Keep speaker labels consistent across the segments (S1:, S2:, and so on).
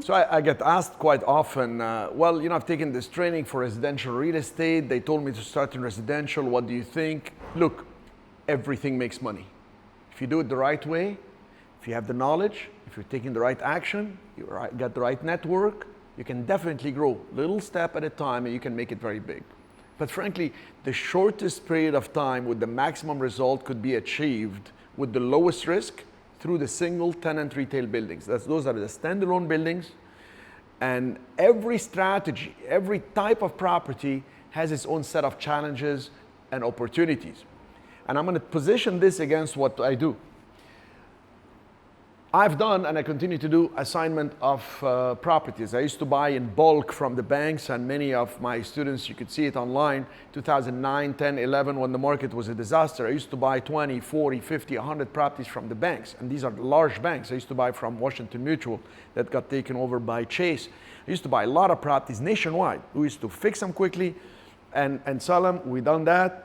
S1: So I get asked quite often, well, I've taken this training for residential real estate. They told me to start in residential. What do you think? Look, everything makes money. If you do it the right way, if you have the knowledge, if you're taking the right action, you got the right network, you can definitely grow little step at a time and you can make it very big. But frankly, the shortest period of time with the maximum result could be achieved with the lowest risk through the single tenant retail buildings. Those are the standalone buildings. And every strategy, every type of property has its own set of challenges and opportunities. And I'm going to position this against what I do. I've done, and I continue to do, assignment of properties. I used to buy in bulk from the banks, and many of my students, you could see it online, 2009, 10, 11, when the market was a disaster. I used to buy 20, 40, 50, 100 properties from the banks, and these are large banks. I used to buy from Washington Mutual that got taken over by Chase. I used to buy a lot of properties nationwide. We used to fix them quickly and sell them. We've done that.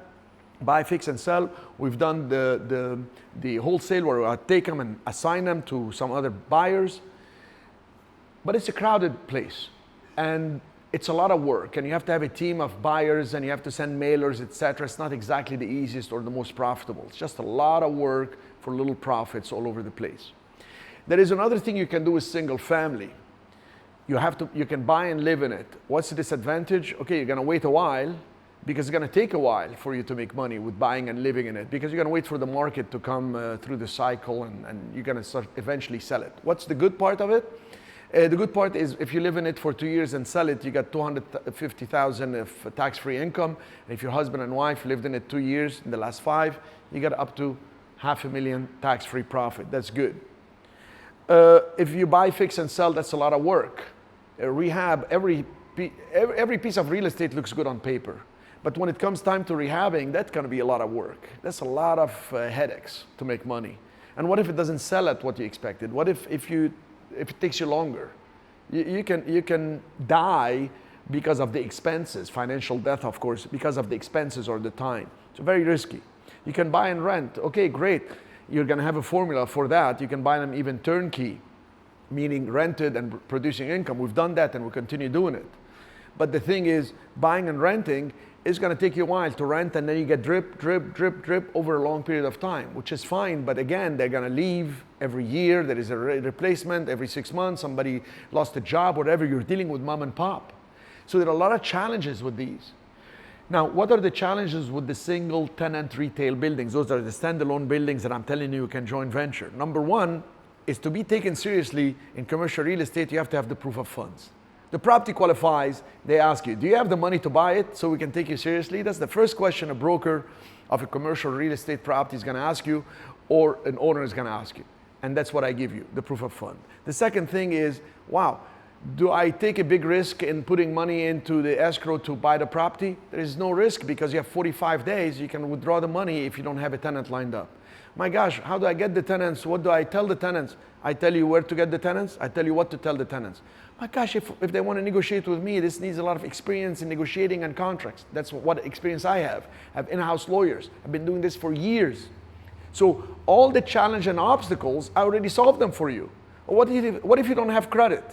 S1: Buy, fix, and sell. We've done the wholesale where I take them and assign them to some other buyers. But it's a crowded place and it's a lot of work, and you have to have a team of buyers and you have to send mailers, etc. It's not exactly the easiest or the most profitable. It's just a lot of work for little profits all over the place. There is another thing you can do with single family. You can buy and live in it. What's the disadvantage? Okay, you're gonna wait a while, because it's going to take a while for you to make money with buying and living in it, because you're going to wait for the market to come through the cycle and you're going to eventually sell it. What's the good part of it? The good part is if you live in it for 2 years and sell it, you got $250,000 of tax-free income. And if your husband and wife lived in it 2 years in the last 5, you got up to $500,000 tax-free profit. That's good. If you buy, fix, and sell, that's a lot of work. Rehab, every piece of real estate looks good on paper. But when it comes time to rehabbing, that's going to be a lot of work. That's a lot of headaches to make money. And what if it doesn't sell at what you expected? What if it takes you longer? You can die because of the expenses, financial death, of course, because of the expenses or the time. It's very risky. You can buy and rent. Okay, great. You're going to have a formula for that. You can buy them even turnkey, meaning rented and producing income. We've done that and we'll continue doing it. But the thing is, buying and renting is going to take you a while to rent, and then you get drip, drip, drip, drip over a long period of time, which is fine. But again, they're going to leave every year. There is a replacement every 6 months. Somebody lost a job, whatever. You're dealing with mom and pop. So there are a lot of challenges with these. Now, what are the challenges with the single tenant retail buildings? Those are the standalone buildings that I'm telling you can joint venture. Number one is, to be taken seriously in commercial real estate, you have to have the proof of funds. The property qualifies, they ask you, do you have the money to buy it so we can take you seriously? That's the first question a broker of a commercial real estate property is going to ask you, or an owner is going to ask you. And that's what I give you, the proof of fund. The second thing is, wow, do I take a big risk in putting money into the escrow to buy the property? There is no risk, because you have 45 days. You can withdraw the money if you don't have a tenant lined up. My gosh, how do I get the tenants? What do I tell the tenants? I tell you where to get the tenants. I tell you what to tell the tenants. My gosh, if they want to negotiate with me, this needs a lot of experience in negotiating and contracts. That's what experience I have. I have in-house lawyers. I've been doing this for years. So all the challenge and obstacles, I already solved them for you. What if you don't have credit?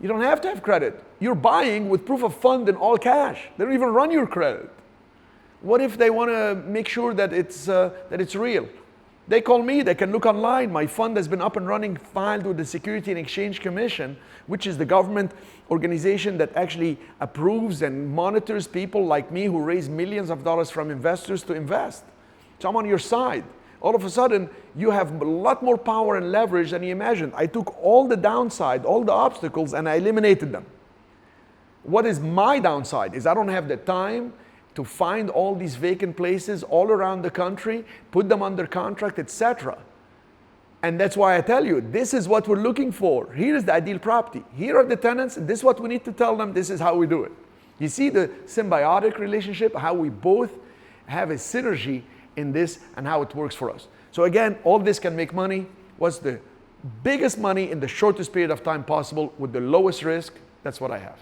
S1: You don't have to have credit. You're buying with proof of fund and all cash. They don't even run your credit. What if they want to make sure that it's real? They call me, they can look online. My fund has been up and running, filed with the Security and Exchange Commission, which is the government organization that actually approves and monitors people like me who raise millions of dollars from investors to invest. So I'm on your side. All of a sudden, you have a lot more power and leverage than you imagined. I took all the downside, all the obstacles, and I eliminated them. What is my downside is I don't have the time to find all these vacant places all around the country, put them under contract, etc. And that's why I tell you, this is what we're looking for. Here is the ideal property. Here are the tenants, and this is what we need to tell them. This is how we do it. You see the symbiotic relationship, how we both have a synergy in this and how it works for us. So again, all this can make money. What's the biggest money in the shortest period of time possible with the lowest risk? That's what I have.